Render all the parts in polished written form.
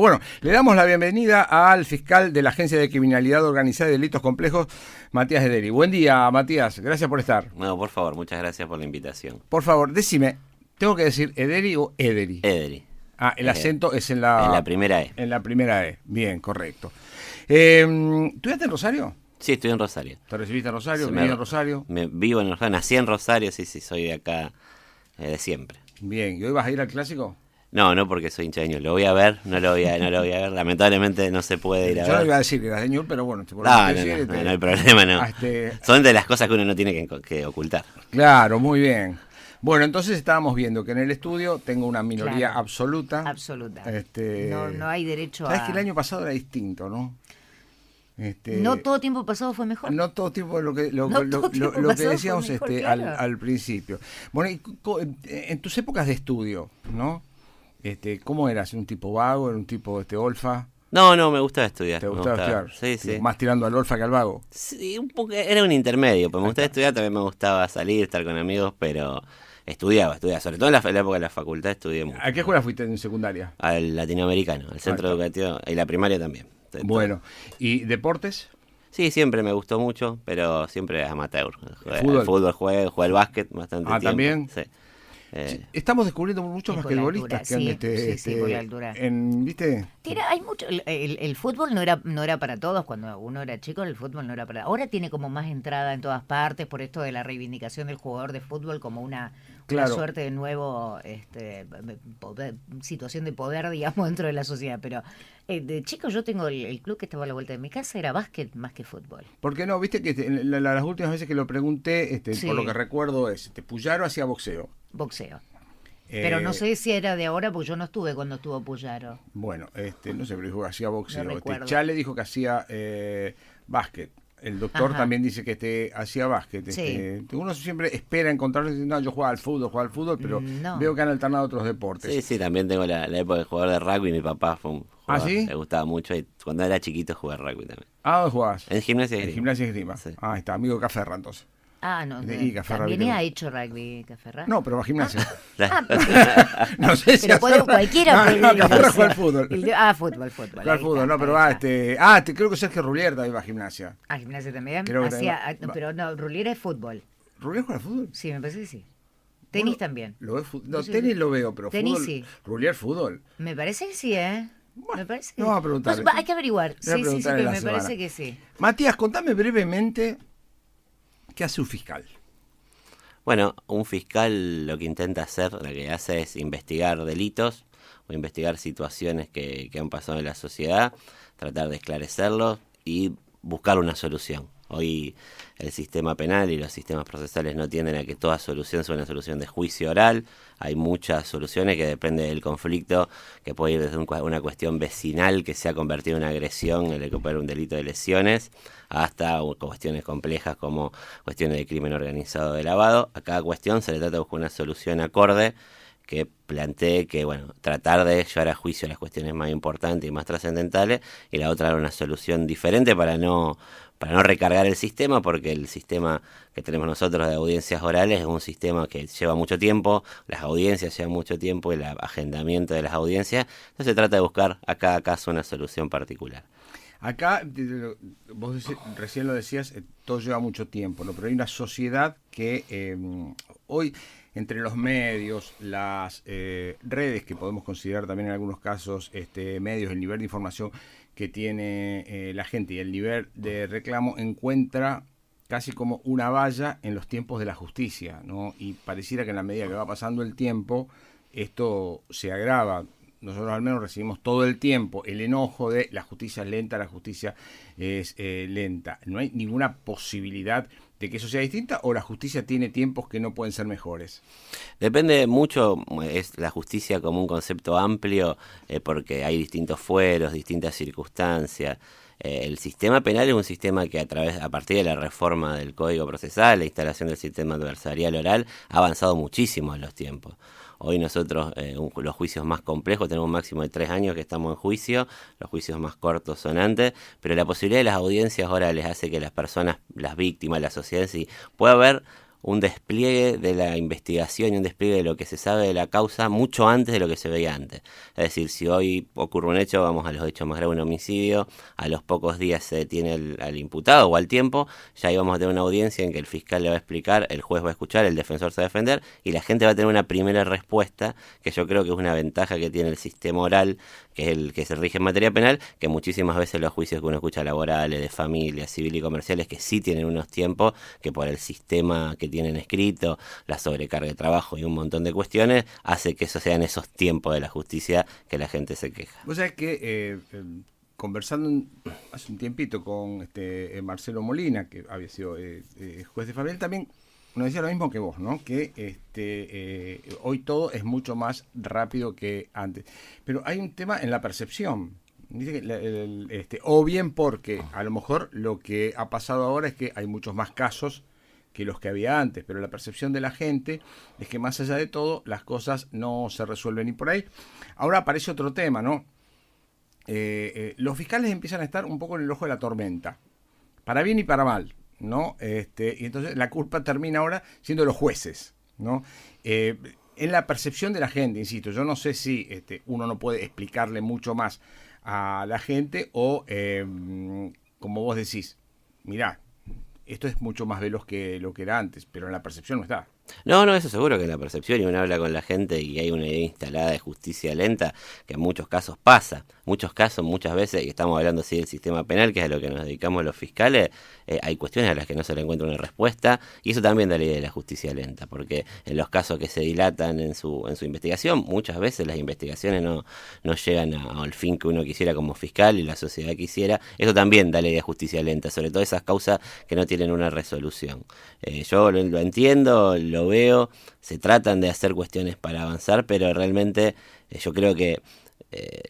Bueno, le damos la bienvenida al fiscal de la Agencia de Criminalidad Organizada y Delitos Complejos, Matías Ederi. Buen día, Matías. Gracias por estar. No, por favor, muchas gracias por la invitación. Por favor, decime, ¿tengo que decir Ederi o Ederi? Ederi. Ah, el acento es en la primera E. En la primera E. Bien, correcto. ¿Estudiaste en Rosario? Sí, estoy en Rosario. ¿Te recibiste en Rosario? ¿Vivís en Rosario? Vivo en Rosario, nací en Rosario, sí, soy de acá de siempre. Bien, ¿y hoy vas a ir al Clásico? No, porque soy hincha de Ñul. Lo voy a ver, no lo voy a ver. Lamentablemente no se puede ir a ver. Yo no iba a decir que eras de Ñul, pero bueno. No hay problema, no. Son de las cosas que uno no tiene que ocultar. Claro, muy bien. Bueno, entonces estábamos viendo que en el estudio tengo una minoría absoluta. Absoluta. No hay derecho ¿Sabes que el año pasado era distinto, no? No todo tiempo pasado fue mejor. No todo tiempo lo que decíamos mejor, claro. al principio. Bueno, y en tus épocas de estudio, ¿no? ¿Cómo eras? ¿Un tipo vago? ¿Era un tipo olfa? No, me gustaba estudiar. ¿Te gustaba estudiar? Sí. ¿Más tirando al olfa que al vago? Sí, un poco, era un intermedio, pues me gustaba estudiar, también me gustaba salir, estar con amigos, pero estudiaba, sobre todo en la época de la facultad estudié mucho. ¿A qué escuela fuiste en secundaria? Al latinoamericano, al centro educativo, y la primaria también. Bueno, ¿y deportes? Sí, siempre me gustó mucho, pero siempre amateur. ¿Fútbol? Jugué al básquet bastante tiempo. ¿También? Sí. Estamos descubriendo muchos basquetbolistas que han por la altura. ¿Viste? Hay mucho. El fútbol no era para todos cuando uno era chico. El fútbol no era para. Ahora tiene como más entrada en todas partes por esto de la reivindicación del jugador de fútbol como una suerte de nuevo situación de poder, digamos, dentro de la sociedad. Pero de chico yo tengo el club que estaba a la vuelta de mi casa era básquet más que fútbol. ¿Por qué no? Viste que las últimas veces que lo pregunté, por lo que recuerdo es, Puyaro hacía boxeo. Pero no sé si era de ahora, porque yo no estuve cuando estuvo Puyaro. Bueno, no sé, pero dijo que hacía boxeo. No Chale dijo que hacía básquet. El doctor también dice que hacía básquet. Sí. Uno siempre espera encontrarlo y dice, no, yo jugaba al fútbol, pero veo que han alternado otros deportes. Sí, también tengo la época de jugador de rugby. Mi papá fue un jugador, ¿sí? Le gustaba mucho y cuando era chiquito jugué rugby también. ¿Dónde jugabas? En Gimnasia y Esgrima. En Gimnasia y Esgrima. Sí. Ahí está, amigo de Caferra entonces. ¿También ha hecho rugby Caferra? No, pero va a gimnasia. No sé si cualquiera puede ir. Caferra juega al fútbol. Fútbol. Juega al fútbol, no, pero va creo que Sergio Rullier también va a gimnasia. ¿A gimnasia también? Pero no, Rullier es fútbol. ¿Rullier juega al fútbol? Sí, me parece que sí. Tenis también. Tenis lo veo, pero tenis fútbol. Sí. Rullier fútbol. Me parece que sí, Bueno, me parece que no vamos a preguntar. Hay que averiguar. Sí, pero me parece que sí. Matías, contame brevemente qué hace un fiscal. Bueno, un fiscal lo que intenta hacer, lo que hace es investigar delitos o investigar situaciones que han pasado en la sociedad, tratar de esclarecerlos y buscar una solución. Hoy el sistema penal y los sistemas procesales no tienden a que toda solución sea una solución de juicio oral. Hay muchas soluciones que dependen del conflicto, que puede ir desde una cuestión vecinal que se ha convertido en una agresión, en el que puede haber un delito de lesiones, hasta cuestiones complejas como cuestiones de crimen organizado de lavado. A cada cuestión se le trata de buscar una solución acorde que plantee que, tratar de llevar a juicio las cuestiones más importantes y más trascendentales, y la otra era una solución diferente para no recargar el sistema, porque el sistema que tenemos nosotros de audiencias orales es un sistema que lleva mucho tiempo, las audiencias llevan mucho tiempo, el agendamiento de las audiencias, entonces se trata de buscar a cada caso una solución particular. Acá, vos recién lo decías, todo lleva mucho tiempo, ¿no? Pero hay una sociedad que hoy, entre los medios, las redes, que podemos considerar también en algunos casos medios, el nivel de información que tiene la gente y el nivel de reclamo, encuentra casi como una valla en los tiempos de la justicia, ¿no? Y pareciera que en la medida que va pasando el tiempo, esto se agrava. Nosotros al menos recibimos todo el tiempo el enojo de la justicia es lenta, la justicia es lenta. ¿No hay ninguna posibilidad de que eso sea distinta o la justicia tiene tiempos que no pueden ser mejores? Depende mucho, es la justicia como un concepto amplio, porque hay distintos fueros, distintas circunstancias. El sistema penal es un sistema que a partir de la reforma del Código Procesal, la instalación del sistema adversarial oral, ha avanzado muchísimo en los tiempos. Hoy nosotros, los juicios más complejos, tenemos un máximo de 3 años que estamos en juicio, los juicios más cortos son antes, pero la posibilidad de las audiencias orales hace que las personas, las víctimas, la sociedad en sí, pueda ver un despliegue de la investigación y un despliegue de lo que se sabe de la causa mucho antes de lo que se veía antes. Es decir, si hoy ocurre un hecho, vamos a los hechos más graves, un homicidio, a los pocos días se detiene al imputado o al tiempo, ya íbamos a tener una audiencia en que el fiscal le va a explicar, el juez va a escuchar, el defensor se va a defender y la gente va a tener una primera respuesta, que yo creo que es una ventaja que tiene el sistema oral, que es el que se rige en materia penal, que muchísimas veces los juicios que uno escucha laborales, de familia, civil y comerciales, que sí tienen unos tiempos que por el sistema que tienen escrito, la sobrecarga de trabajo y un montón de cuestiones, hace que esos sean esos tiempos de la justicia que la gente se queja. Vos sabés que conversando hace un tiempito con Marcelo Molina, que había sido juez de familia, también nos decía lo mismo que vos, ¿no? Que hoy todo es mucho más rápido que antes. Pero hay un tema en la percepción. Dice que o bien porque a lo mejor lo que ha pasado ahora es que hay muchos más casos que los que había antes, pero la percepción de la gente es que más allá de todo las cosas no se resuelven. Y por ahí ahora aparece otro tema, ¿no? Los fiscales empiezan a estar un poco en el ojo de la tormenta, para bien y para mal, ¿no? Y entonces la culpa termina ahora siendo los jueces, ¿no? En la percepción de la gente, insisto, yo no sé si uno no puede explicarle mucho más a la gente o, como vos decís, mirá, esto es mucho más veloz que lo que era antes, pero en la percepción no está. No, eso seguro que en la percepción, y uno habla con la gente y hay una idea instalada de justicia lenta que en muchos casos pasa. Muchos casos, muchas veces, y estamos hablando así del sistema penal, que es a lo que nos dedicamos los fiscales, hay cuestiones a las que no se le encuentra una respuesta, y eso también da la idea de la justicia lenta, porque en los casos que se dilatan en su investigación, muchas veces las investigaciones no llegan al fin que uno quisiera como fiscal y la sociedad quisiera. Eso también da la idea de justicia lenta, sobre todo esas causas que no tienen una resolución. Yo lo entiendo, lo veo, se tratan de hacer cuestiones para avanzar, pero realmente yo creo que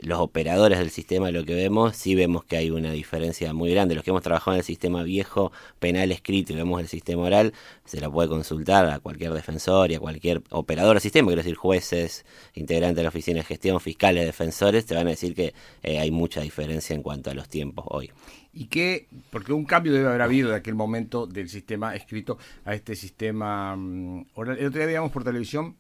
los operadores del sistema, lo que vemos, sí vemos que hay una diferencia muy grande. Los que hemos trabajado en el sistema viejo penal escrito y vemos el sistema oral, se lo puede consultar a cualquier defensor y a cualquier operador del sistema, quiero decir jueces, integrantes de la oficina de gestión, fiscales, defensores, te van a decir que hay mucha diferencia en cuanto a los tiempos hoy. Y que, porque un cambio debe haber habido de aquel momento del sistema escrito a este sistema oral. El otro día veíamos por televisión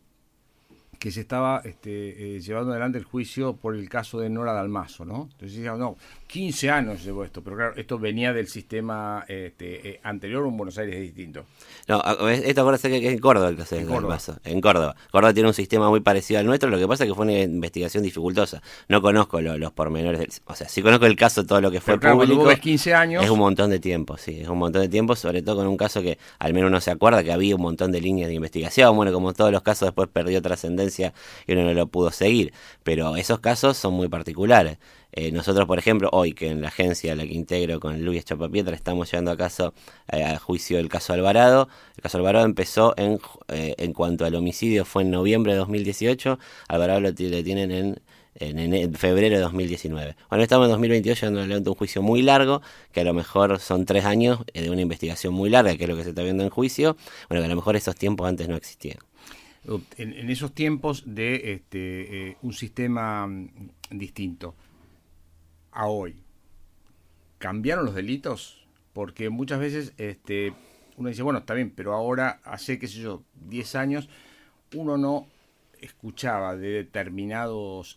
que se estaba llevando adelante el juicio por el caso de Nora Dalmazo, ¿no? Entonces decían, no, 15 años llevó esto, pero claro, esto venía del sistema anterior, o en Buenos Aires es distinto. No, esto acuérdate que es en Córdoba el caso de Dalmazo. En Córdoba. Córdoba tiene un sistema muy parecido al nuestro, lo que pasa es que fue una investigación dificultosa. No conozco los pormenores, o sea, sí conozco el caso, todo lo que fue pero público. Cuando vos ves 15 años... Es un montón de tiempo, sí, es un montón de tiempo, sobre todo con un caso que al menos uno se acuerda que había un montón de líneas de investigación. Bueno, como todos los casos después perdió trascendencia y uno no lo pudo seguir, pero esos casos son muy particulares. Nosotros, por ejemplo, hoy que en la agencia a la que integro con Luis Chapapietra estamos llevando a juicio el caso Alvarado. El caso Alvarado empezó en cuanto al homicidio fue en noviembre de 2018, Alvarado lo tienen en febrero de 2019. Bueno, estamos en 2022 llevando adelante un juicio muy largo, que a lo mejor son 3 años de una investigación muy larga, que es lo que se está viendo en juicio. Bueno, que a lo mejor esos tiempos antes no existían. En esos tiempos de un sistema distinto a hoy, ¿cambiaron los delitos? Porque muchas veces uno dice, bueno, está bien, pero ahora hace, qué sé yo, 10 años, uno no escuchaba de determinados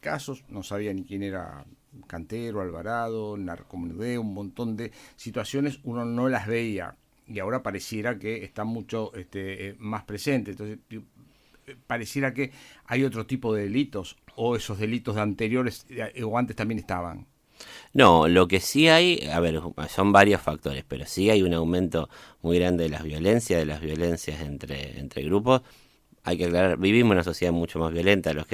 casos, no sabía ni quién era Cantero, Alvarado, narcomenudeo, un montón de situaciones, uno no las veía. Y ahora pareciera que está mucho más presente. Entonces, pareciera que hay otro tipo de delitos, o esos delitos de anteriores o antes también estaban. No, lo que sí hay, a ver, son varios factores, pero sí hay un aumento muy grande de las violencias entre grupos. Hay que aclarar, vivimos en una sociedad mucho más violenta, los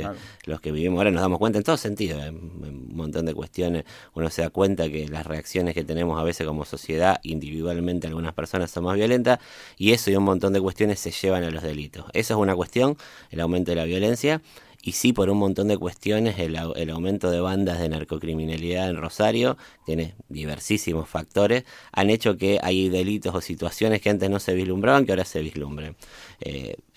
que vivimos ahora nos damos cuenta en todo sentido, en un montón de cuestiones, uno se da cuenta que las reacciones que tenemos a veces como sociedad, individualmente algunas personas son más violentas, y eso y un montón de cuestiones se llevan a los delitos. Eso es una cuestión, el aumento de la violencia, y sí por un montón de cuestiones el aumento de bandas de narcocriminalidad en Rosario, tiene diversísimos factores, han hecho que hay delitos o situaciones que antes no se vislumbraban, que ahora se vislumbren.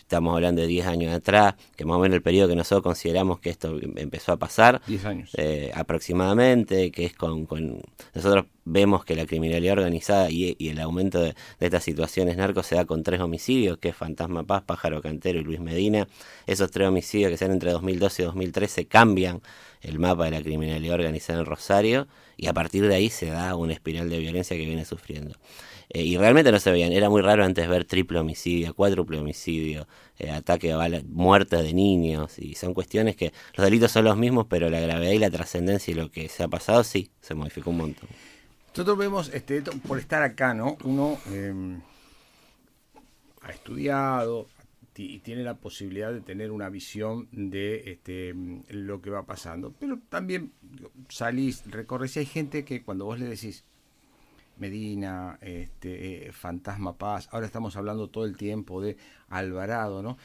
estamos hablando de 10 años atrás, que más o menos el periodo que nosotros consideramos que esto empezó a pasar. 10 años. Aproximadamente, que es con nosotros vemos que la criminalidad organizada y el aumento de estas situaciones narcos se da con 3 homicidios, que es Fantasma Paz, Pájaro Cantero y Luis Medina. Esos 3 homicidios que se dan entre 2012 y 2013 cambian el mapa de la criminalidad organizada en Rosario, y a partir de ahí se da una espiral de violencia que viene sufriendo. Y realmente no se veían, era muy raro antes ver triple homicidio, cuádruple homicidio, ataque a bala, muertes de niños, y son cuestiones que los delitos son los mismos, pero la gravedad y la trascendencia y lo que se ha pasado sí, se modificó un montón. Nosotros vemos, por estar acá, ¿no? Uno ha estudiado y tiene la posibilidad de tener una visión de lo que va pasando, pero también salís, recorres, y hay gente que cuando vos le decís Medina, Fantasma Paz, ahora estamos hablando todo el tiempo de Alvarado, ¿no?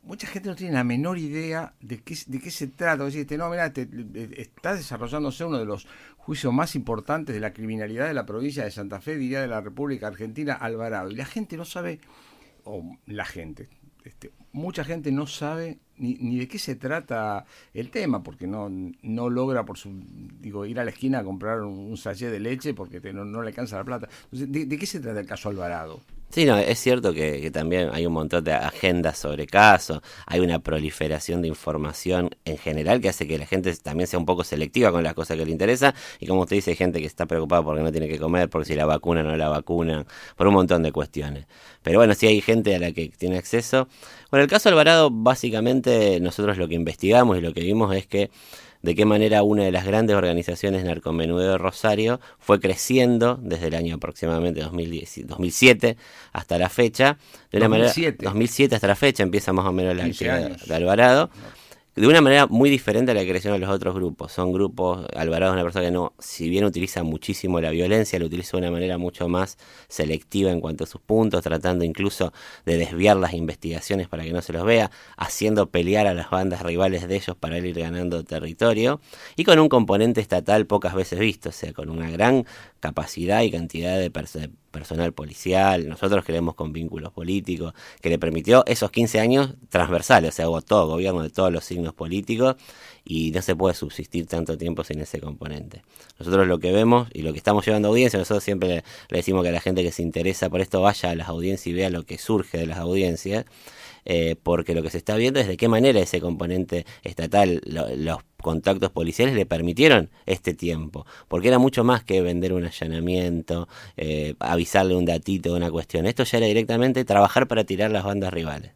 Mucha gente no tiene la menor idea de qué se trata. Decís, no, mirá, está desarrollándose uno de los juicios más importantes de la criminalidad de la provincia de Santa Fe, diría de la República Argentina, Alvarado. Y la gente no sabe, mucha gente no sabe ni de qué se trata el tema, porque no logra ir a la esquina a comprar un sachet de leche porque no le alcanza la plata. Entonces, ¿de qué se trata el caso Alvarado? Sí, no, es cierto que también hay un montón de agendas sobre casos, hay una proliferación de información en general que hace que la gente también sea un poco selectiva con las cosas que le interesan, y como usted dice, hay gente que está preocupada porque no tiene que comer, porque si la vacunan o no la vacunan, por un montón de cuestiones. Pero bueno, sí hay gente a la que tiene acceso. Bueno, el caso Alvarado, básicamente nosotros lo que investigamos y lo que vimos es que de qué manera una de las grandes organizaciones narcomenudeo de Rosario fue creciendo desde el año aproximadamente 2007 hasta la fecha. De una 2007 hasta la fecha empieza más o menos la actividad de Alvarado. De una manera muy diferente a la que crecieron los otros grupos. Son grupos, Alvarado es una persona que si bien utiliza muchísimo la violencia, lo utiliza de una manera mucho más selectiva en cuanto a sus puntos, tratando incluso de desviar las investigaciones para que no se los vea, haciendo pelear a las bandas rivales de ellos para ir ganando territorio, y con un componente estatal pocas veces visto, o sea, con una gran capacidad y cantidad de personal policial, nosotros creemos con vínculos políticos, que le permitió esos 15 años transversales, o sea, hubo todo gobierno de todos los signos políticos, y no se puede subsistir tanto tiempo sin ese componente. Nosotros lo que vemos y lo que estamos llevando a audiencia, nosotros siempre le decimos que a la gente que se interesa por esto vaya a las audiencias y vea lo que surge de las audiencias, porque lo que se está viendo es de qué manera ese componente estatal, los contactos policiales le permitieron este tiempo, porque era mucho más que vender un allanamiento, avisarle un datito de una cuestión. Esto ya era directamente trabajar para tirar las bandas rivales.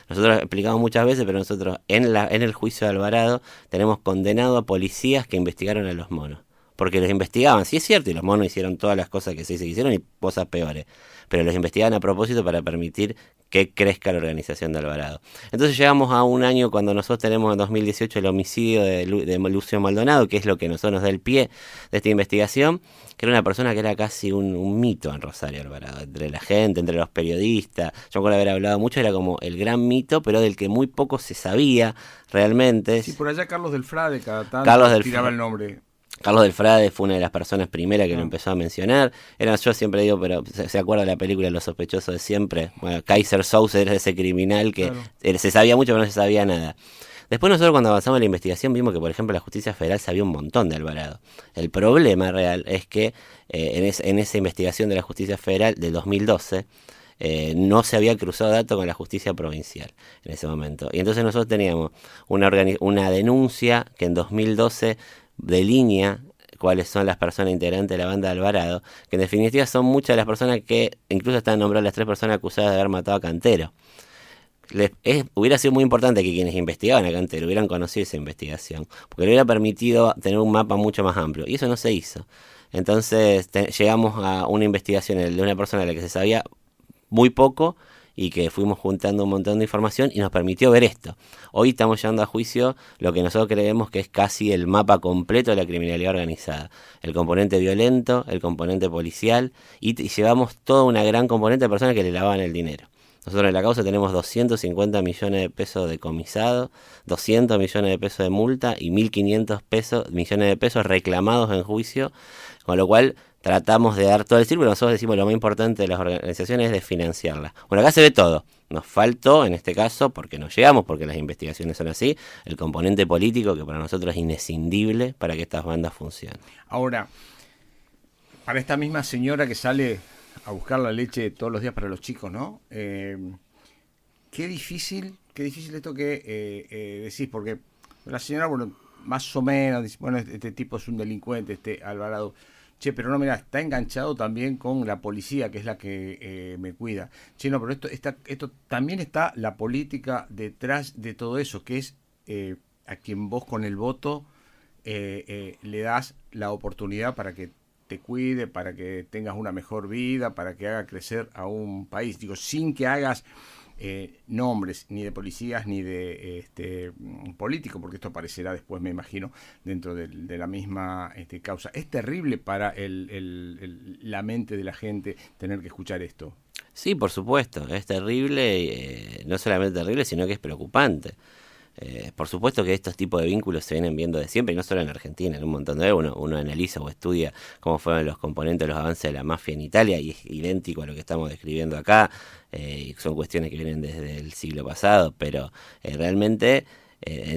Nosotros explicamos muchas veces, pero nosotros en el juicio de Alvarado tenemos condenado a policías que investigaron a los monos, porque los investigaban, sí es cierto, y los monos hicieron todas las cosas que se hicieron y cosas peores, pero los investigaban a propósito para permitir que crezca la organización de Alvarado. Entonces llegamos a un año cuando nosotros tenemos en 2018 el homicidio de Lucio Maldonado, que es lo que nosotros nos da el pie de esta investigación, que era una persona que era casi un mito en Rosario Alvarado, entre la gente, entre los periodistas. Yo recuerdo haber hablado mucho, era como el gran mito, pero del que muy poco se sabía realmente. Sí, por allá Carlos del Frade cada tanto tiraba el nombre. Carlos del Frade fue una de las personas primeras que lo empezó a mencionar. Yo siempre digo, pero ¿se acuerda de la película Los sospechosos de siempre? Bueno, Kaiser Souse era ese criminal que se sabía mucho, pero no se sabía nada. Después nosotros cuando avanzamos en la investigación vimos que, por ejemplo, la justicia federal sabía un montón de Alvarado. El problema real es que en esa investigación de la justicia federal del 2012... no se había cruzado datos con la justicia provincial en ese momento. Y entonces nosotros teníamos una denuncia que en 2012 delinea cuáles son las personas integrantes de la banda de Alvarado, que en definitiva son muchas de las personas que incluso están nombradas las 3 personas acusadas de haber matado a Cantero. Hubiera sido muy importante que quienes investigaban a Cantero hubieran conocido esa investigación, porque le hubiera permitido tener un mapa mucho más amplio, y eso no se hizo. Entonces llegamos a una investigación de una persona de la que se sabía muy poco y que fuimos juntando un montón de información y nos permitió ver esto. Hoy estamos llevando a juicio lo que nosotros creemos que es casi el mapa completo de la criminalidad organizada. El componente violento, el componente policial y llevamos toda una gran componente de personas que le lavaban el dinero. Nosotros en la causa tenemos 250 millones de pesos decomisados, 200 millones de pesos de multa y 1.500 millones de pesos reclamados en juicio, con lo cual tratamos de dar todo el círculo. Nosotros decimos lo más importante de las organizaciones es de financiarlas. Bueno, acá se ve todo. Nos faltó, en este caso, porque no llegamos, porque las investigaciones son así, el componente político que para nosotros es inescindible para que estas bandas funcionen. Ahora, para esta misma señora que sale a buscar la leche todos los días para los chicos, ¿no? Qué difícil esto que decís, porque la señora, bueno, más o menos dice, bueno, este tipo es un delincuente, Alvarado. Che, pero no, mira, está enganchado también con la policía, que es la que me cuida. Che, no, pero esto también está la política detrás de todo eso, que es a quien vos con el voto le das la oportunidad para que te cuide, para que tengas una mejor vida, para que haga crecer a un país. Digo, sin que hagas nombres ni de policías ni de políticos, porque esto aparecerá después, me imagino, dentro de la misma causa. Es terrible para la mente de la gente tener que escuchar esto. Sí, por supuesto, es terrible, no solamente terrible, sino que es preocupante. Por supuesto que estos tipos de vínculos se vienen viendo de siempre, y no solo en Argentina, en un montón de uno analiza o estudia cómo fueron los componentes, los avances de la mafia en Italia, y es idéntico a lo que estamos describiendo acá. Son cuestiones que vienen desde el siglo pasado, pero realmente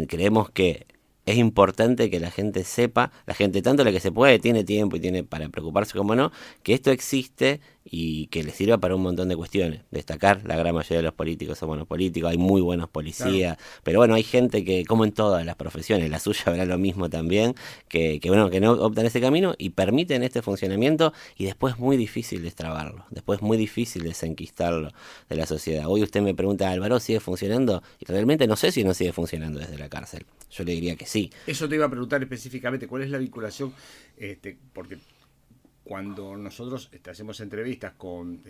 creemos que es importante que la gente sepa, la gente tanto la que se puede, tiene tiempo y tiene para preocuparse como no, que esto existe y que le sirva para un montón de cuestiones. Destacar, la gran mayoría de los políticos son buenos políticos, hay muy buenos policías, claro. Pero bueno, hay gente que, como en todas las profesiones, la suya habrá lo mismo también, que no optan ese camino y permiten este funcionamiento, y después es muy difícil destrabarlo, después es muy difícil desenquistarlo de la sociedad. Hoy usted me pregunta, ¿Álvaro sigue funcionando? Y realmente no sé si no sigue funcionando desde la cárcel. Yo le diría que sí. Eso te iba a preguntar específicamente, ¿cuál es la vinculación? Porque cuando nosotros hacemos entrevistas con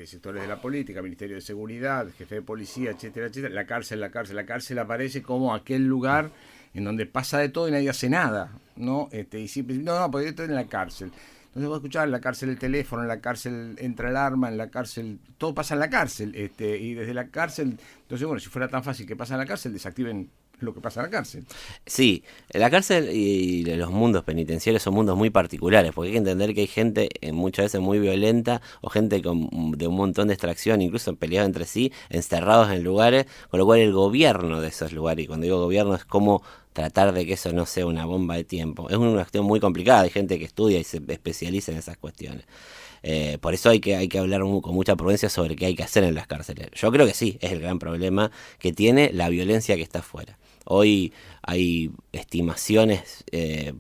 sectores de la política, Ministerio de Seguridad, jefe de policía, etcétera, etcétera, la cárcel aparece como aquel lugar en donde pasa de todo y nadie hace nada, ¿no? Y siempre, no, porque esto es en la cárcel. Entonces vos escuchás, en la cárcel el teléfono, en la cárcel entra el arma, en la cárcel, todo pasa en la cárcel, y desde la cárcel, entonces bueno, si fuera tan fácil que pasa en la cárcel, desactiven lo que pasa en la cárcel. Sí, la cárcel y los mundos penitenciarios son mundos muy particulares, porque hay que entender que hay gente muchas veces muy violenta o gente de un montón de extracción, incluso peleados entre sí, encerrados en lugares, con lo cual el gobierno de esos lugares, y cuando digo gobierno es como tratar de que eso no sea una bomba de tiempo. Es una cuestión muy complicada, hay gente que estudia y se especializa en esas cuestiones. Por eso hay que hablar con mucha prudencia sobre qué hay que hacer en las cárceles. Yo creo que sí, es el gran problema que tiene la violencia que está afuera. Hoy hay estimaciones,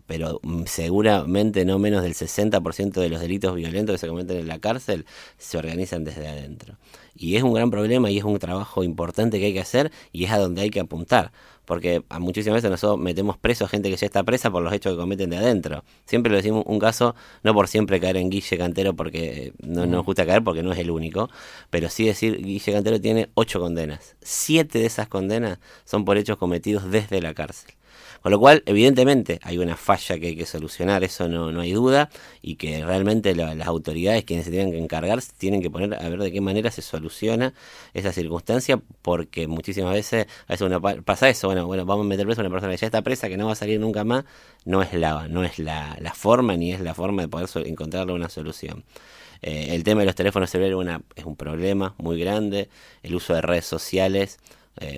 pero seguramente no menos del 60% de los delitos violentos que se cometen en la cárcel se organizan desde adentro. Y es un gran problema y es un trabajo importante que hay que hacer, y es a donde hay que apuntar. Porque a muchísimas veces nosotros metemos preso a gente que ya está presa por los hechos que cometen de adentro. Siempre lo decimos un caso, no por siempre caer en Guille Cantero, porque no nos gusta caer porque no es el único, pero sí decir, Guille Cantero tiene 8 condenas. 7 de esas condenas son por hechos cometidos desde la cárcel. Con lo cual, evidentemente, hay una falla que hay que solucionar, eso no hay duda, y que realmente las autoridades, quienes se tienen que encargar, tienen que poner a ver de qué manera se soluciona esa circunstancia, porque muchísimas veces a veces uno pasa eso, bueno, vamos a meter preso a una persona que ya está presa, que no va a salir nunca más, no es la forma, ni es la forma de poder encontrarle una solución. El tema de los teléfonos celulares es un problema muy grande, el uso de redes sociales.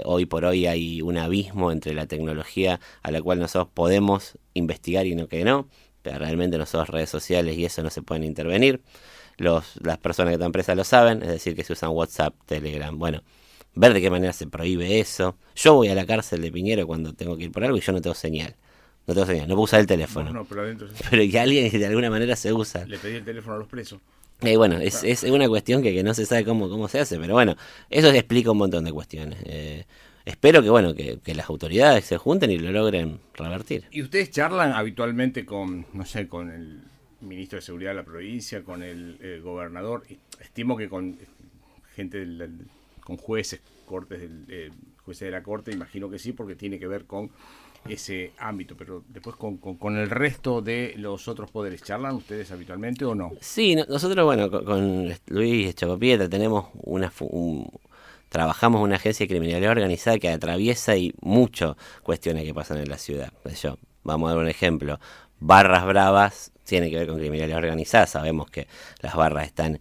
Hoy por hoy hay un abismo entre la tecnología a la cual nosotros podemos investigar y no que no, pero realmente nosotros redes sociales y eso no se pueden intervenir. Las personas que están presas lo saben, es decir, que se usan WhatsApp, Telegram. Bueno, ver de qué manera se prohíbe eso. Yo voy a la cárcel de Piñero cuando tengo que ir por algo y yo no tengo señal. No puedo usar el teléfono. No, pero adentro sí. Pero que alguien de alguna manera se usa. Le pedí el teléfono a los presos. Bueno, es una cuestión que no se sabe cómo se hace, pero bueno, eso explica un montón de cuestiones. Espero que las autoridades se junten y lo logren revertir. ¿Y ustedes charlan habitualmente con el ministro de Seguridad de la provincia, con el gobernador? Estimo que con gente, con jueces, jueces de la corte, imagino que sí, porque tiene que ver con ese ámbito, pero después con el resto de los otros poderes, ¿charlan ustedes habitualmente o no? Sí, nosotros, bueno, con Luis Chacopieta tenemos trabajamos en una agencia de criminalidad organizada que atraviesa y muchas cuestiones que pasan en la ciudad. Vamos a dar un ejemplo. barras bravas tiene que ver con criminalidad organizada. Sabemos que las barras están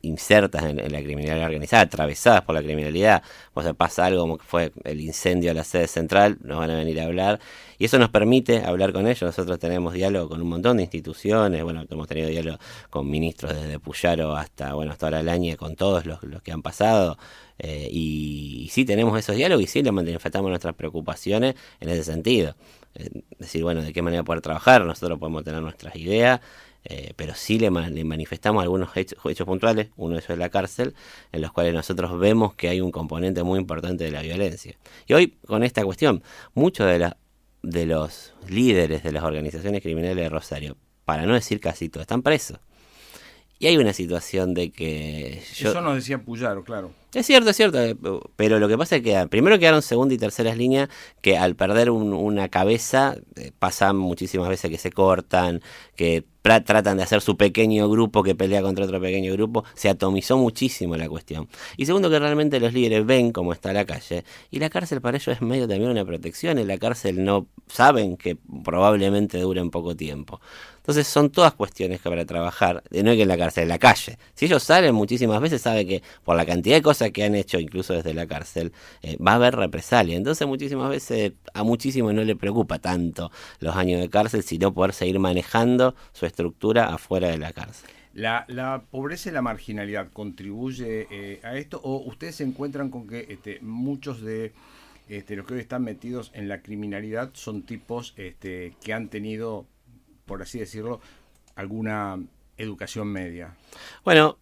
insertas en la criminalidad organizada, atravesadas por la criminalidad. O sea, pasa algo como que fue el incendio de la sede central, nos van a venir a hablar, y eso nos permite hablar con ellos. Nosotros tenemos diálogo con un montón de instituciones, bueno, hemos tenido diálogo con ministros desde Puyaro hasta ahora Alaña, con todos los que han pasado, y sí tenemos esos diálogos y sí le manifestamos nuestras preocupaciones en ese sentido. Decir, bueno, de qué manera poder trabajar, nosotros podemos tener nuestras ideas, pero sí le manifestamos algunos hechos puntuales, uno de ellos es la cárcel, en los cuales nosotros vemos que hay un componente muy importante de la violencia. Y hoy, con esta cuestión, muchos de los líderes de las organizaciones criminales de Rosario, para no decir casi todos, están presos. Y hay una situación de que... Eso nos decía Puyaro, claro. Es cierto, pero lo que pasa es que primero quedaron segunda y terceras líneas, que al perder una cabeza pasan muchísimas veces que se cortan, que tratan de hacer su pequeño grupo que pelea contra otro pequeño grupo, se atomizó muchísimo la cuestión. Y segundo, que realmente los líderes ven cómo está la calle, y la cárcel para ellos es medio también una protección, en la cárcel no saben que probablemente duren poco tiempo. Entonces son todas cuestiones que para trabajar, no es que en la cárcel, en la calle. Si ellos salen muchísimas veces, saben que por la cantidad de cosas que han hecho, incluso desde la cárcel, va a haber represalia. Entonces muchísimas veces a muchísimos no le preocupa tanto los años de cárcel, sino poder seguir manejando su estructura afuera de la cárcel. ¿La pobreza y la marginalidad contribuye a esto, o ustedes se encuentran con que muchos de los que hoy están metidos en la criminalidad son tipos que han tenido, por así decirlo, alguna educación media? Bueno,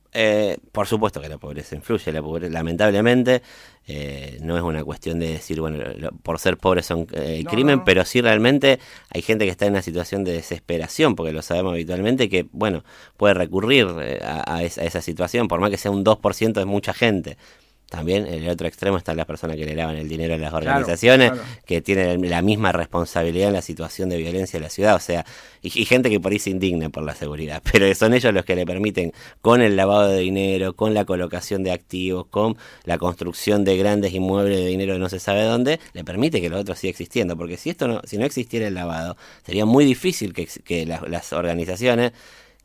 por supuesto que la pobreza influye, lamentablemente no es una cuestión de decir, bueno, por ser pobres son crimen, no. Pero sí realmente hay gente que está en una situación de desesperación, porque lo sabemos habitualmente, que bueno, puede recurrir a esa situación, por más que sea un 2% es mucha gente. También en el otro extremo están las personas que le lavan el dinero a las organizaciones, claro. Que tienen la misma responsabilidad en la situación de violencia de la ciudad, o sea, y gente que por ahí se indigna por la seguridad, pero son ellos los que le permiten, con el lavado de dinero, con la colocación de activos, con la construcción de grandes inmuebles de dinero de no se sabe dónde, le permite que lo otro siga existiendo, porque si no existiera el lavado, sería muy difícil que las organizaciones,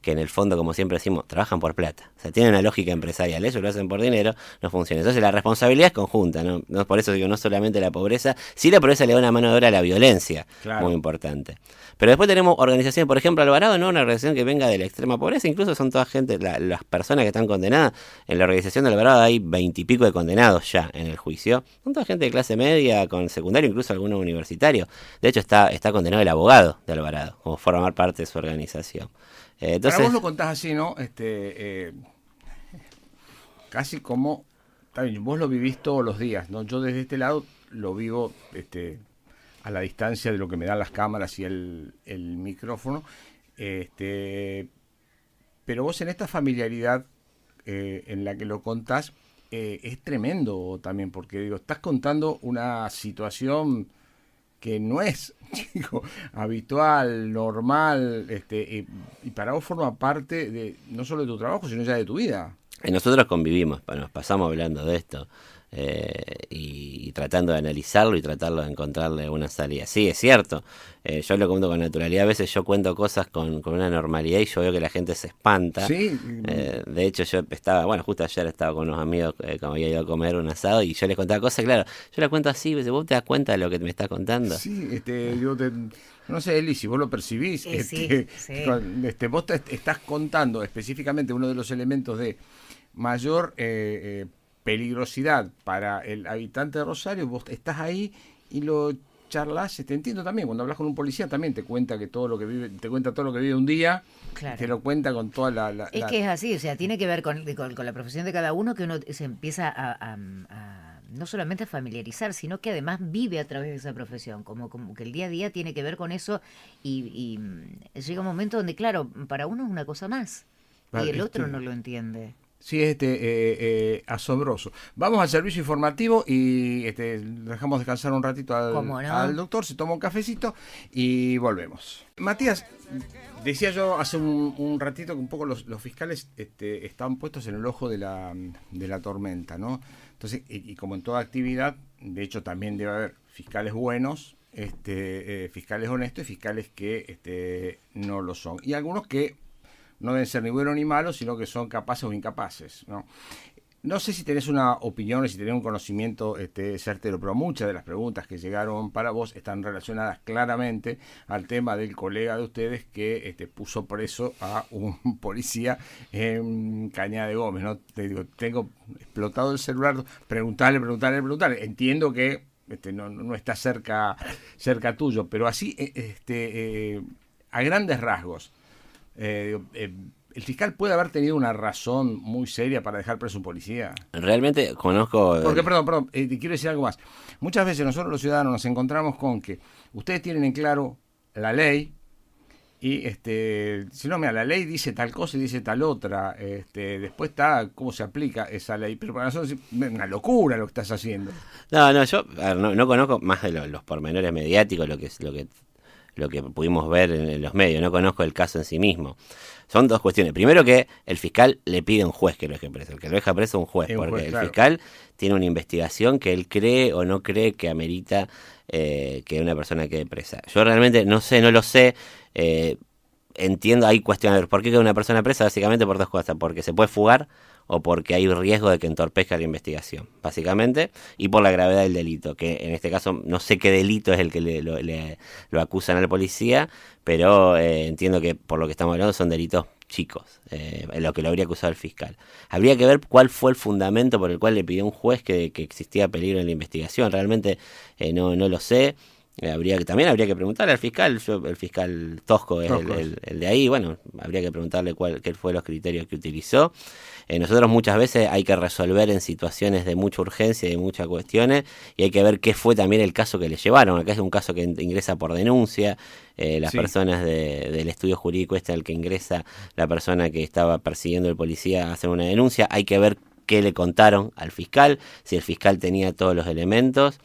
que en el fondo, como siempre decimos, trabajan por plata. O sea, tienen una lógica empresarial, ellos lo hacen por dinero, no funciona. Entonces la responsabilidad es conjunta, ¿no? Por eso digo, no solamente la pobreza, sí la pobreza le da una mano de obra a la violencia, claro. Muy importante. Pero después tenemos organizaciones, por ejemplo, Alvarado, no una organización que venga de la extrema pobreza, incluso son toda gente, las personas que están condenadas, en la organización de Alvarado hay 20 y pico de condenados ya en el juicio, son toda gente de clase media, con secundario, incluso algunos universitarios. De hecho está condenado el abogado de Alvarado, como formar parte de su organización. Entonces, para vos lo contás así, ¿no? Casi como, está bien, vos lo vivís todos los días, ¿no? Yo desde este lado lo vivo a la distancia de lo que me dan las cámaras y el micrófono, pero vos en esta familiaridad en la que lo contás, es tremendo también, porque digo, estás contando una situación que no es, chico, habitual, normal, y para vos forma parte de no solo de tu trabajo, sino ya de tu vida. Nosotros convivimos, nos pasamos hablando de esto, y tratando de analizarlo y tratarlo de encontrarle una salida. Sí, es cierto, yo lo cuento con naturalidad, a veces yo cuento cosas con una normalidad y yo veo que la gente se espanta. Sí. De hecho yo justo ayer estaba con unos amigos, como había ido a comer un asado, y yo les contaba cosas, claro, yo la cuento así, ¿vos te das cuenta de lo que me estás contando? Sí, no sé, Eli, si vos lo percibís, sí. Vos estás contando específicamente uno de los elementos de mayor peligrosidad para el habitante de Rosario, vos estás ahí y lo charlas, te entiendo también, cuando hablas con un policía también te cuenta que todo lo que vive, te cuenta todo lo que vive un día, claro. Te lo cuenta con toda que es así, o sea, tiene que ver con la profesión de cada uno, que uno se empieza a no solamente a familiarizar, sino que además vive a través de esa profesión, como que el día a día tiene que ver con eso, y llega un momento donde, claro, para uno es una cosa más, y el otro no lo entiende. Sí, asombroso. Vamos al servicio informativo y dejamos descansar un ratito al doctor, se toma un cafecito y volvemos. Matías, decía yo hace un ratito que un poco los fiscales estaban puestos en el ojo de la tormenta, ¿no? Entonces, y como en toda actividad, de hecho también debe haber fiscales buenos fiscales honestos y fiscales que no lo son. Y algunos que no deben ser ni buenos ni malos, sino que son capaces o incapaces, ¿no? No sé si tenés una opinión o si tenés un conocimiento certero, pero muchas de las preguntas que llegaron para vos están relacionadas claramente al tema del colega de ustedes que puso preso a un policía en Cañada de Gómez, ¿no? Te digo, tengo explotado el celular, preguntarle. Entiendo que no está cerca tuyo, pero así, a grandes rasgos, ¿el fiscal puede haber tenido una razón muy seria para dejar preso a un policía? Realmente conozco... Porque, perdón, quiero decir algo más. Muchas veces nosotros los ciudadanos nos encontramos con que ustedes tienen en claro la ley y, si no, mira, la ley dice tal cosa y dice tal otra. Después está cómo se aplica esa ley. Pero para nosotros es una locura lo que estás haciendo. Yo no conozco más de los pormenores mediáticos, lo que pudimos ver en los medios. No conozco el caso en sí mismo. Son dos cuestiones. Primero, que el fiscal le pide a un juez que lo deje preso. El que lo deja preso es un juez, porque el fiscal tiene una investigación que él cree o no cree que amerita que una persona quede presa. Yo realmente no lo sé. Entiendo, hay cuestiones. ¿Por qué queda una persona presa? Básicamente por dos cosas. Porque se puede fugar o porque hay riesgo de que entorpezca la investigación, básicamente, y por la gravedad del delito, que en este caso no sé qué delito es el que lo acusan al policía, pero entiendo que por lo que estamos hablando son delitos chicos, lo que lo habría acusado el fiscal. Habría que ver cuál fue el fundamento por el cual le pidió un juez que existía peligro en la investigación. Realmente no lo sé. También habría que preguntarle al fiscal. El fiscal Tosco es el de ahí. Bueno, habría que preguntarle qué fue los criterios que utilizó. Nosotros muchas veces hay que resolver en situaciones de mucha urgencia y de muchas cuestiones, y hay que ver qué fue también el caso que le llevaron. Acá es un caso que ingresa por denuncia. Las personas del estudio jurídico al que ingresa la persona que estaba persiguiendo el policía a hacer una denuncia. Hay que ver qué le contaron al fiscal, si el fiscal tenía todos los elementos.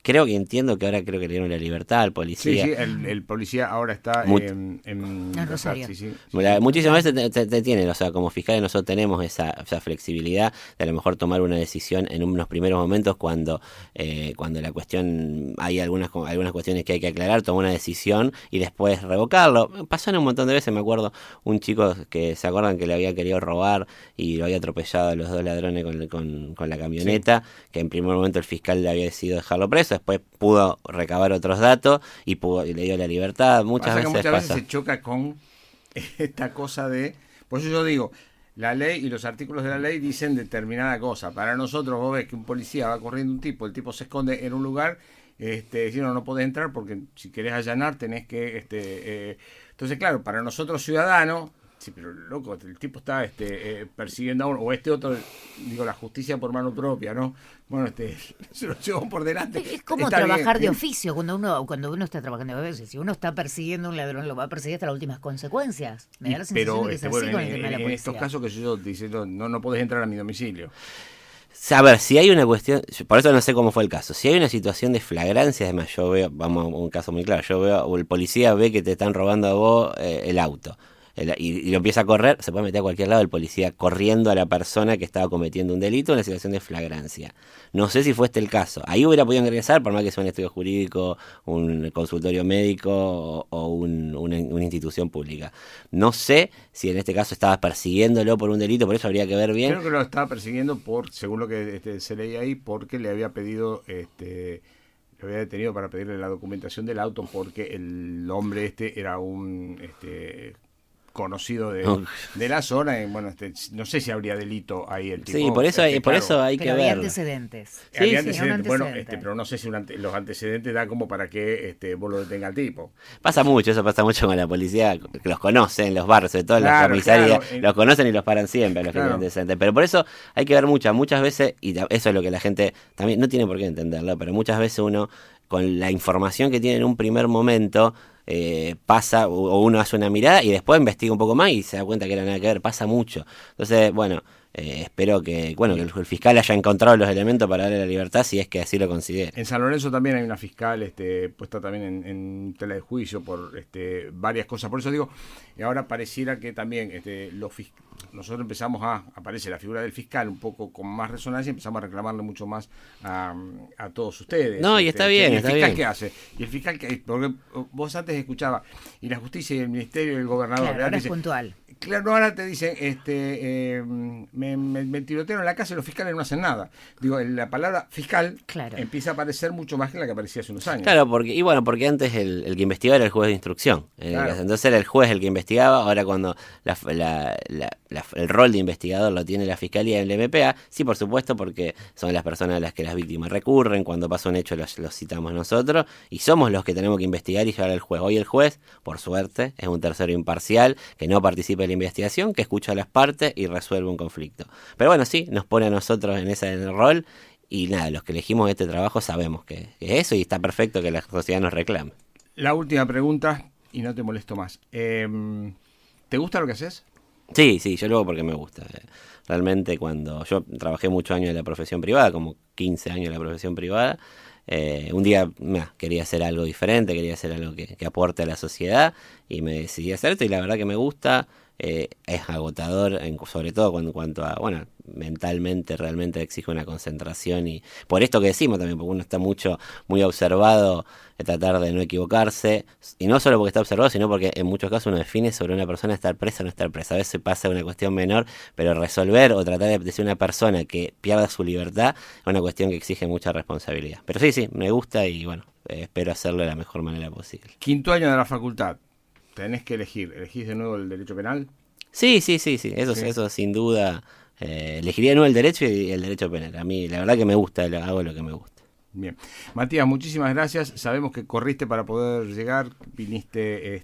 Entiendo que ahora creo que le dieron la libertad al policía. Sí, el policía ahora está en Rosario. Sí. Muchísimas veces te tienen, como fiscales nosotros tenemos esa flexibilidad de a lo mejor tomar una decisión en unos primeros momentos cuando la cuestión, hay algunas cuestiones que hay que aclarar, tomar una decisión y después revocarlo. Pasaron un montón de veces, me acuerdo, un chico que se acuerdan que le había querido robar y lo había atropellado a los dos ladrones con la camioneta, que en primer momento el fiscal le había decidido dejarlo preso. Después pudo recabar otros datos y le dio la libertad. Muchas veces se choca con esta cosa de... Por eso yo digo, la ley y los artículos de la ley dicen determinada cosa. Para nosotros, vos ves que un policía va corriendo un tipo, el tipo se esconde en un lugar, si no podés entrar porque si querés allanar tenés que... Entonces, claro, para nosotros ciudadanos... Sí, pero loco, el tipo está persiguiendo a uno, o otro, digo, la justicia por mano propia, ¿no? Bueno, se lo llevó por delante. Es como está trabajar bien. De oficio, cuando uno está trabajando a veces. Si uno está persiguiendo a un ladrón, lo va a perseguir hasta las últimas consecuencias. Me da la sensación de que es así con el tema de la policía. En estos casos que yo diciendo, no podés entrar a mi domicilio. A ver, si hay una cuestión, por eso no sé cómo fue el caso, si hay una situación de flagrancia, además yo veo, vamos a un caso muy claro, o el policía ve que te están robando a vos el auto. Y lo empieza a correr, se puede meter a cualquier lado el policía corriendo a la persona que estaba cometiendo un delito en una situación de flagrancia. No sé si fue el caso. Ahí hubiera podido ingresar, por más que sea un estudio jurídico, un consultorio médico o una institución pública. No sé si en este caso estaba persiguiéndolo por un delito, por eso habría que ver bien. Creo que lo estaba persiguiendo según lo que se leía ahí, porque le había pedido... lo había detenido para pedirle la documentación del auto porque el hombre era un... conocido de la zona, y bueno, no sé si habría delito ahí el tipo. Sí, por eso hay que ver. Había antecedentes. Había antecedentes. Bueno, pero no sé si los antecedentes da como para que vos lo detenga al tipo. Eso pasa mucho con la policía, que los conocen, los barrios, sobre todo en las comisarías, los conocen y los paran siempre a los que tienen antecedentes. Pero por eso hay que ver muchas veces, y eso es lo que la gente también no tiene por qué entenderlo, pero muchas veces uno, con la información que tiene en un primer momento, pasa o uno hace una mirada y después investiga un poco más y se da cuenta que era nada que ver, pasa mucho. Entonces, bueno, espero que el fiscal haya encontrado los elementos para darle la libertad si es que así lo considera. En San Lorenzo también hay una fiscal puesta también en tela de juicio por varias cosas. Por eso digo, ahora pareciera que también nosotros empezamos aparece la figura del fiscal un poco con más resonancia y empezamos a reclamarle mucho más a todos ustedes. No, y está bien, ¿y el está fiscal bien. qué hace? Y el fiscal, porque vos antes escuchabas, y la justicia y el ministerio y el gobernador. Claro, ahora es puntual. Claro, ahora te dicen, me tirotearon en la casa y los fiscales no hacen nada. Digo, la palabra fiscal empieza a aparecer mucho más que la que aparecía hace unos años. Claro, porque antes el que investigaba era el juez de instrucción. Claro. Entonces era el juez el que investigaba. Ahora cuando el rol de investigador lo tiene la fiscalía y el MPA, sí, por supuesto, porque son las personas a las que las víctimas recurren. Cuando pasa un hecho los citamos nosotros y somos los que tenemos que investigar y llevar al juez. Hoy el juez, por suerte, es un tercero imparcial que no participa en la investigación, que escucha a las partes y resuelve un conflicto. Pero bueno, sí, nos pone a nosotros en el rol y nada, los que elegimos este trabajo sabemos que es eso y está perfecto que la sociedad nos reclame. La última pregunta, y no te molesto más. ¿Te gusta lo que haces? Sí, yo lo hago porque me gusta. Realmente cuando yo trabajé muchos años en la profesión privada, como 15 años en la profesión privada, un día quería hacer algo diferente, quería hacer algo que aporte a la sociedad y me decidí a hacer esto y la verdad que me gusta. Es agotador, sobre todo en cuanto a, mentalmente realmente exige una concentración y por esto que decimos también, porque uno está muy observado de tratar de no equivocarse, y no solo porque está observado, sino porque en muchos casos uno define sobre una persona estar presa o no estar presa. A veces pasa una cuestión menor, pero resolver o tratar de ser una persona que pierda su libertad es una cuestión que exige mucha responsabilidad. Pero sí, me gusta y espero hacerlo de la mejor manera posible. Quinto año de la facultad. Tenés que ¿elegís de nuevo el derecho penal? Sí, eso sin duda. Elegiría de nuevo el derecho y el derecho penal. A mí la verdad que me gusta, hago lo que me gusta. Bien. Matías, muchísimas gracias. Sabemos que corriste para poder llegar, viniste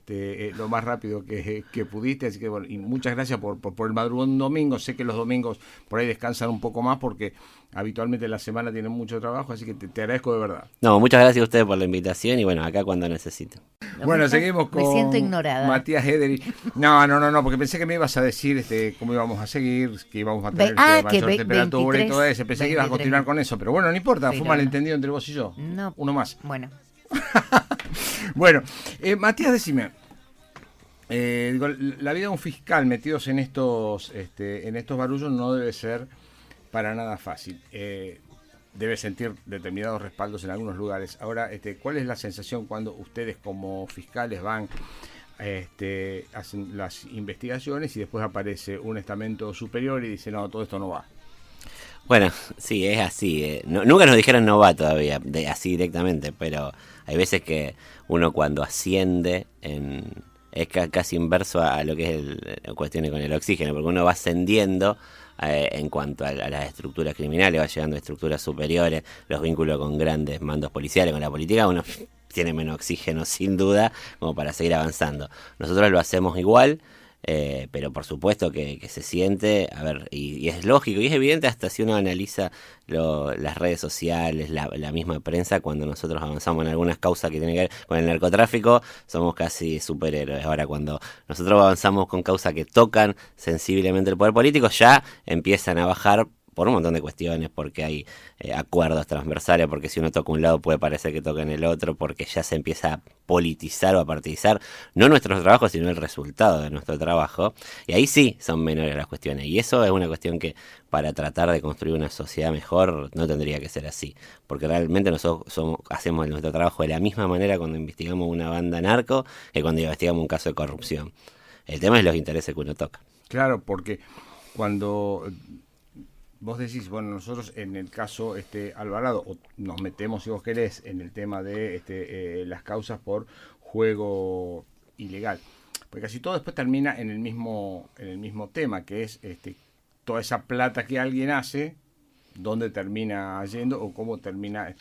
lo más rápido que pudiste, así que bueno, y muchas gracias por el madrugón domingo. Sé que los domingos por ahí descansan un poco más porque habitualmente la semana tienen mucho trabajo, así que te agradezco de verdad. No, muchas gracias a ustedes por la invitación y acá cuando necesiten. Bueno, seguimos con me siento ignorada. Matías Hederi. No, porque pensé que me ibas a decir cómo íbamos a seguir, que íbamos a tener mayor temperatura 23, y todo eso. Pensé que ibas a continuar con eso, pero bueno, no importa, fue malentendido entre vos y yo. No, uno más. Bueno. Bueno, Matías, decime. La vida de un fiscal metidos en estos barullos no debe ser para nada fácil. Debe sentir determinados respaldos en algunos lugares. Ahora, ¿cuál es la sensación cuando ustedes como fiscales van, hacen las investigaciones y después aparece un estamento superior y dice, no, todo esto no va? Bueno, sí, es así. Nunca nos dijeron no va todavía, así directamente, pero hay veces que uno cuando asciende es casi inverso a lo que es cuestiones con el oxígeno, porque uno va ascendiendo en cuanto a las estructuras criminales, va llegando a estructuras superiores, los vínculos con grandes mandos policiales, con la política, uno tiene menos oxígeno sin duda como para seguir avanzando. Nosotros lo hacemos igual, pero por supuesto que se siente, y es lógico y es evidente hasta si uno analiza las redes sociales, la misma prensa, cuando nosotros avanzamos en algunas causas que tienen que ver con el narcotráfico, somos casi superhéroes. Ahora cuando nosotros avanzamos con causas que tocan sensiblemente el poder político, ya empiezan a bajar por un montón de cuestiones, porque hay acuerdos transversales, porque si uno toca un lado puede parecer que toca en el otro, porque ya se empieza a politizar o a partidizar, no nuestro trabajo, sino el resultado de nuestro trabajo, y ahí sí son menores las cuestiones, y eso es una cuestión que para tratar de construir una sociedad mejor no tendría que ser así, porque realmente nosotros hacemos nuestro trabajo de la misma manera cuando investigamos una banda narco que cuando investigamos un caso de corrupción. El tema es los intereses que uno toca. Claro, porque cuando vos decís, bueno, nosotros en el caso Alvarado, nos metemos, si vos querés, en el tema de las causas por juego ilegal, porque casi todo después termina en el mismo tema, que es toda esa plata que alguien hace, dónde termina yendo o cómo termina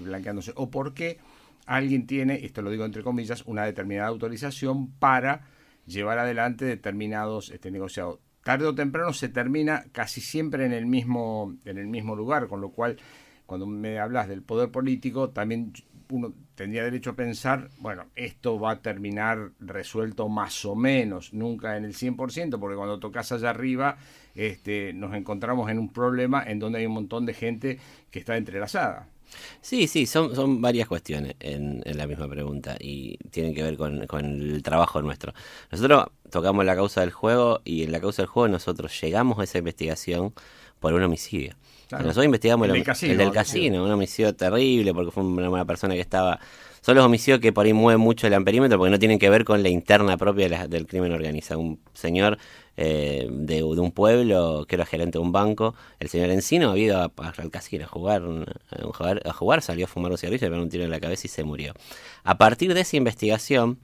blanqueándose, o por qué alguien tiene, esto lo digo entre comillas, una determinada autorización para llevar adelante determinados negociados. Tarde o temprano se termina casi siempre en el mismo lugar, con lo cual cuando me hablas del poder político también uno tendría derecho a pensar, bueno, esto va a terminar resuelto más o menos, nunca en el 100%, porque cuando tocas allá arriba nos encontramos en un problema en donde hay un montón de gente que está entrelazada. Sí, son varias cuestiones en la misma pregunta y tienen que ver con el trabajo nuestro. Nosotros tocamos la causa del juego y en la causa del juego nosotros llegamos a esa investigación por un homicidio. Claro. Nosotros investigamos el del casino, un homicidio terrible porque fue una persona que estaba... Son los homicidios que por ahí mueven mucho el amperímetro porque no tienen que ver con la interna propia del crimen organizado. Un señor de un pueblo que era gerente de un banco, el señor Encino había ido al casino a jugar, salió a fumar un cigarrillo, le pegó un tiro en la cabeza y se murió. A partir de esa investigación,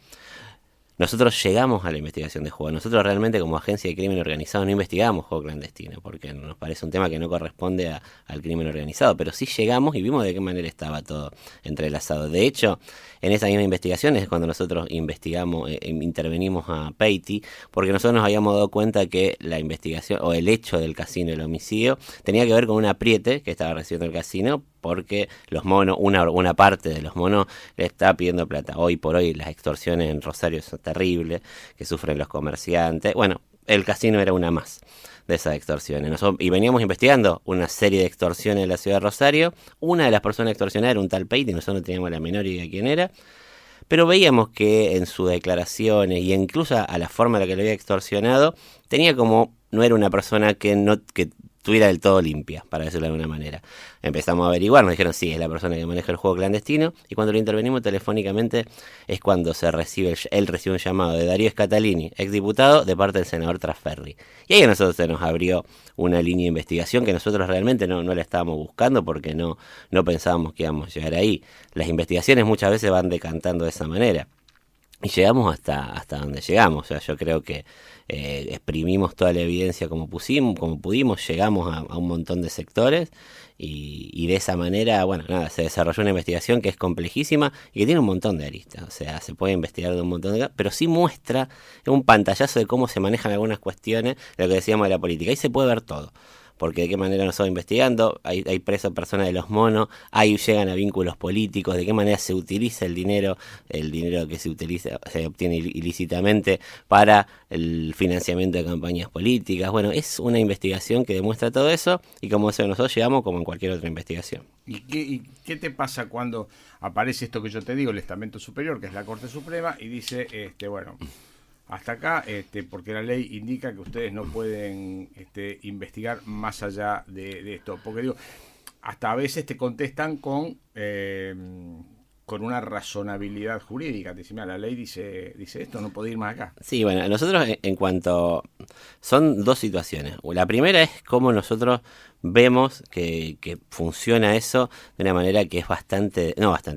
nosotros llegamos a la investigación de juego. Nosotros realmente como agencia de crimen organizado no investigamos juego clandestino, porque nos parece un tema que no corresponde al crimen organizado, pero sí llegamos y vimos de qué manera estaba todo entrelazado. De hecho, en esa misma investigación es cuando nosotros intervenimos a Peiti, porque nosotros nos habíamos dado cuenta que la investigación o el hecho del casino, el homicidio, tenía que ver con un apriete que estaba recibiendo el casino, porque los monos, una parte de los monos le está pidiendo plata. Hoy por hoy las extorsiones en Rosario son terribles, que sufren los comerciantes. Bueno, el casino era una más de esas extorsiones. Y veníamos investigando una serie de extorsiones en la ciudad de Rosario. Una de las personas extorsionadas era un tal Peiti, nosotros no teníamos la menor idea de quién era. Pero veíamos que en sus declaraciones y incluso a la forma en la que lo había extorsionado, tenía como, no era una persona que estuviera del todo limpia, para decirlo de alguna manera. Empezamos a averiguar, nos dijeron sí, es la persona que maneja el juego clandestino, y cuando lo intervenimos telefónicamente es cuando él recibe un llamado de Darío Scatalini, exdiputado, de parte del senador Trasferri. Y ahí a nosotros se nos abrió una línea de investigación que nosotros realmente no la estábamos buscando porque no pensábamos que íbamos a llegar ahí. Las investigaciones muchas veces van decantando de esa manera. Y llegamos hasta donde llegamos. O sea, yo creo que exprimimos toda la evidencia como pudimos, llegamos a un montón de sectores y de esa manera, bueno, nada, se desarrolló una investigación que es complejísima y que tiene un montón de aristas. O sea, se puede investigar de un montón de cosas, pero sí muestra un pantallazo de cómo se manejan algunas cuestiones de lo que decíamos de la política. Ahí se puede ver todo. Porque de qué manera nos estamos investigando, hay presos personas de los monos, ahí llegan a vínculos políticos, de qué manera se utiliza el dinero que se obtiene ilícitamente para el financiamiento de campañas políticas. Bueno, es una investigación que demuestra todo eso y como eso nosotros llegamos como en cualquier otra investigación. ¿Y qué te pasa cuando aparece esto que yo te digo, el estamento superior, que es la Corte Suprema, y dice, bueno... Hasta acá, porque la ley indica que ustedes no pueden investigar más allá de esto. Porque digo, hasta a veces te contestan con una razonabilidad jurídica. Te dice, mira, la ley dice esto, no puede ir más acá. Sí, bueno, nosotros en cuanto... Son dos situaciones. La primera es cómo nosotros vemos que funciona eso de una manera que es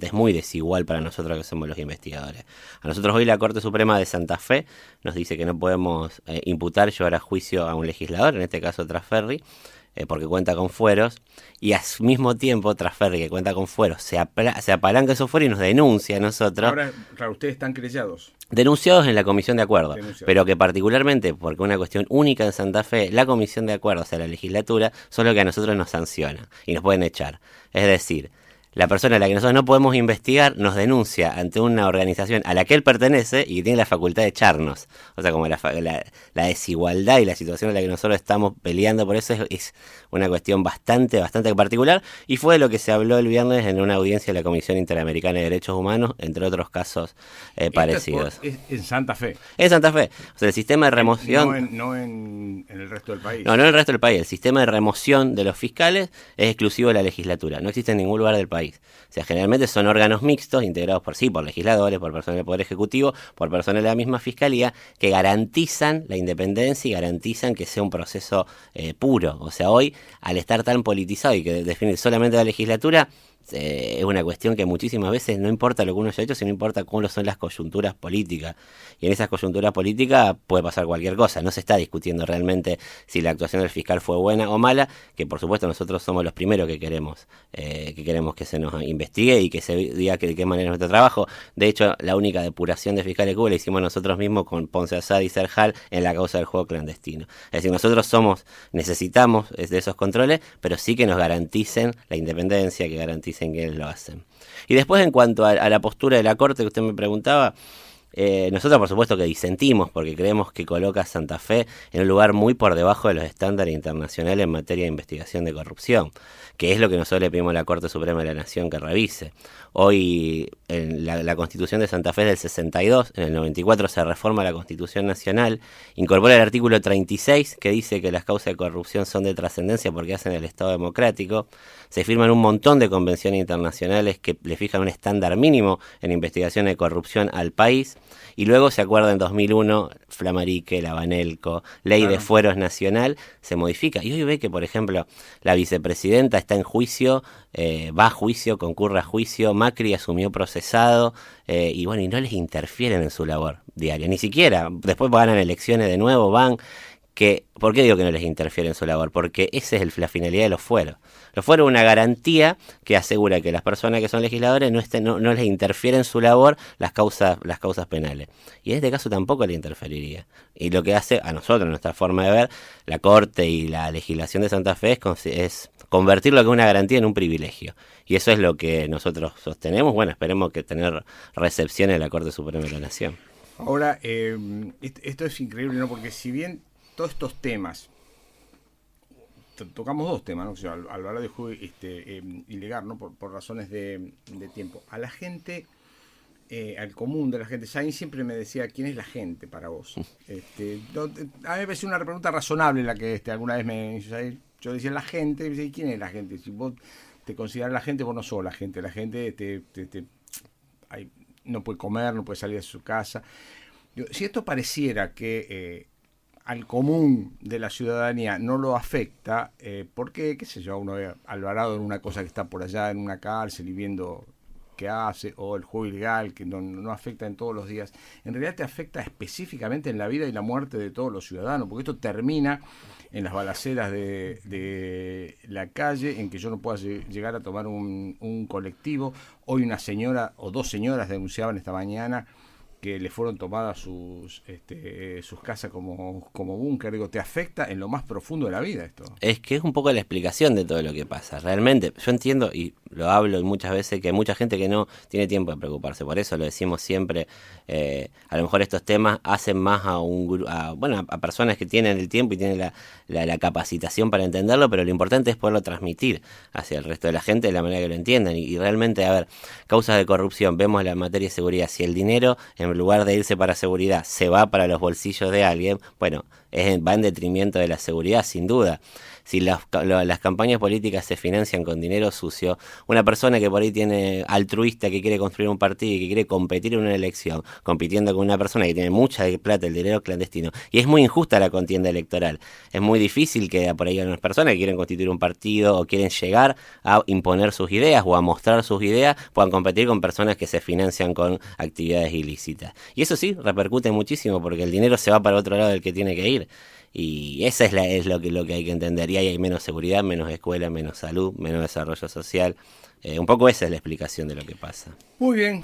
es muy desigual para nosotros que somos los investigadores. A nosotros hoy la Corte Suprema de Santa Fe nos dice que no podemos llevar a juicio a un legislador, en este caso Trasferri, porque cuenta con fueros, y al mismo tiempo Trasferri, que cuenta con fueros, se apalanca esos fueros y nos denuncia a nosotros. Ahora, claro, ustedes están querellados. Denunciados en la Comisión de Acuerdo, pero que particularmente, porque una cuestión única en Santa Fe, la Comisión de Acuerdo, o sea, la legislatura, son los que a nosotros nos sanciona y nos pueden echar. Es decir, la persona a la que nosotros no podemos investigar nos denuncia ante una organización a la que él pertenece y que tiene la facultad de echarnos. O sea, como la desigualdad y la situación en la que nosotros estamos peleando por eso es una cuestión bastante particular, y fue de lo que se habló el viernes en una audiencia de la Comisión Interamericana de Derechos Humanos, entre otros casos parecidos. Es en Santa Fe. En Santa Fe. O sea, el sistema de remoción... No en el resto del país. No en el resto del país. El sistema de remoción de los fiscales es exclusivo de la legislatura. No existe en ningún lugar del país. O sea, generalmente son órganos mixtos, integrados por legisladores, por personal del Poder Ejecutivo, por personal de la misma Fiscalía, que garantizan la independencia y garantizan que sea un proceso puro. O sea, hoy, al estar tan politizado y que define solamente la legislatura, es una cuestión que muchísimas veces no importa lo que uno haya hecho, sino importa cómo son las coyunturas políticas. Y en esas coyunturas políticas puede pasar cualquier cosa. No se está discutiendo realmente si la actuación del fiscal fue buena o mala, que por supuesto nosotros somos los primeros que queremos que se nos investigue y que se diga de qué manera es nuestro trabajo. De hecho, la única depuración de fiscales que hubo la hicimos nosotros mismos con Ponce Asad y Serjal en la causa del juego clandestino. Es decir, nosotros necesitamos de esos controles, pero sí que nos garanticen la independencia, que garanticen dicen quiénes lo hacen. Y después, en cuanto a la postura de la Corte que usted me preguntaba, nosotros por supuesto que disentimos porque creemos que coloca a Santa Fe en un lugar muy por debajo de los estándares internacionales en materia de investigación de corrupción, que es lo que nosotros le pedimos a la Corte Suprema de la Nación que revise. Hoy la Constitución de Santa Fe es del 62, en el 94 se reforma la Constitución Nacional, incorpora el artículo 36 que dice que las causas de corrupción son de trascendencia porque hacen el Estado democrático. Se firman un montón de convenciones internacionales que le fijan un estándar mínimo en investigación de corrupción al país. Y luego se acuerda en 2001, Flamarique, la Banelco, Ley de Fueros Nacional, se modifica. Y hoy ve que, por ejemplo, la vicepresidenta está en juicio, va a juicio, concurre a juicio, Macri asumió procesado, y bueno, y no les interfieren en su labor diaria, ni siquiera. Después ganan elecciones de nuevo, van... ¿Por qué digo que no les interfiere en su labor? Porque esa es la finalidad de los fueros. Los fueros es una garantía que asegura que las personas que son legisladores no les interfieren en su labor las causas penales. Y en este caso tampoco le interferiría. Y lo que hace a nosotros, nuestra forma de ver, la Corte y la legislación de Santa Fe es convertir lo que es una garantía en un privilegio. Y eso es lo que nosotros sostenemos. Bueno, esperemos que tener recepción en la Corte Suprema de la Nación. Ahora, esto es increíble, ¿no? Porque si bien todos estos temas, tocamos dos temas, ¿no? O sea, al hablar de juego ilegal, ¿no? Por razones de tiempo. A la gente, al común de la gente, Zain siempre me decía, ¿quién es la gente para vos? A mí me parece una pregunta razonable la que alguna vez me hizo Zain. Yo decía, la gente, y dice, ¿quién es la gente? Si vos te consideras la gente, vos no sos la gente. La gente no puede comer, no puede salir de su casa. Si esto pareciera que... al común de la ciudadanía no lo afecta, porque, qué sé yo, uno ve a Alvarado en una cosa que está por allá en una cárcel y viendo qué hace, o el juego ilegal que no afecta en todos los días, en realidad te afecta específicamente en la vida y la muerte de todos los ciudadanos, porque esto termina en las balaceras de la calle, en que yo no pueda llegar a tomar un colectivo. Hoy una señora o dos señoras denunciaban esta mañana que le fueron tomadas sus casas como búnker. Digo, te afecta en lo más profundo de la vida esto. Es que es un poco la explicación de todo lo que pasa. Realmente, yo entiendo, y lo hablo muchas veces, que hay mucha gente que no tiene tiempo de preocuparse. Por eso lo decimos siempre, a lo mejor estos temas hacen más a personas que tienen el tiempo y tienen la capacitación para entenderlo, pero lo importante es poderlo transmitir hacia el resto de la gente de la manera que lo entiendan. Y realmente, a ver, causas de corrupción, vemos la materia de seguridad, si el dinero en lugar de irse para seguridad se va para los bolsillos de alguien, bueno, va en detrimento de la seguridad, sin duda. Si las campañas políticas se financian con dinero sucio, una persona que por ahí tiene altruista, que quiere construir un partido y que quiere competir en una elección, compitiendo con una persona que tiene mucha plata, el dinero clandestino, y es muy injusta la contienda electoral. Es muy difícil que por ahí hay unas personas que quieren constituir un partido o quieren llegar a imponer sus ideas o a mostrar sus ideas, puedan competir con personas que se financian con actividades ilícitas. Y eso sí, repercute muchísimo porque el dinero se va para otro lado del que tiene que ir. Y esa es lo que hay que entender. Y ahí hay menos seguridad, menos escuela, menos salud, menos desarrollo social. Un poco esa es la explicación de lo que pasa. Muy bien.